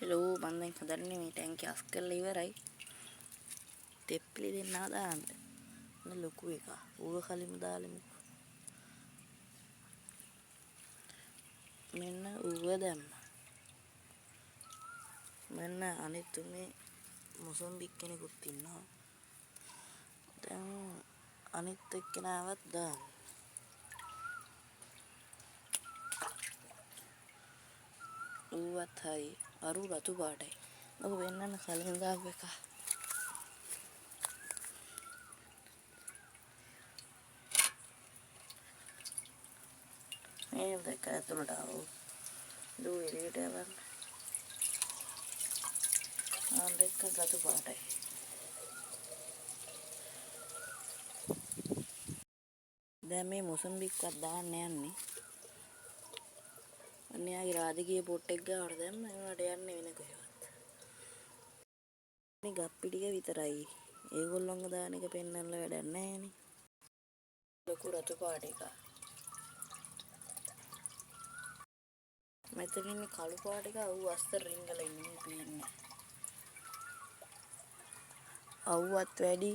Hello මම දැන් හදන්නේ මේ ටැංකිය අස් කරලා ඉවරයි. තෙප්පිලි දෙන්නා දාන්න. මේ ලොකු එක. ඌව කලින්ම දාලමු. මෙන්න ඌව දැම්මා. මෙන්න අනිත් තුනේ මොසොම්බික් කෙනෙකුත් ඉන්නවා. දැන් අනිත් එක්කෙනාවත් දාන්න. ඌවත් හයි අරු රතු පාටයි. ඔක වෙන්නන්න කලින් දාපු එක. මේ දෙක ඇතුළට ආවෝ. දෝ එළියට යවන්න. දෙක රතු පාටයි. දැන් මේ මොසම්බික්වත් දාන්න යන්නේ. අන්‍යයාගේ රාජකීය පොට් එක ගාවට දැම්ම ඒවට යන්නේ වෙන කොහෙවත්. මේ ගප්පි ටික විතරයි. ඒගොල්ලොන්ව දාන එක පෙන්නන්න වැඩක් නැහැනේ. ලොකු රතු පාට එක. මෙතන ඉන්නේ කළු පාට එක ඌ අස්තර රිංගලා ඉන්නේ පේන්නේ. අවුවත් වැඩි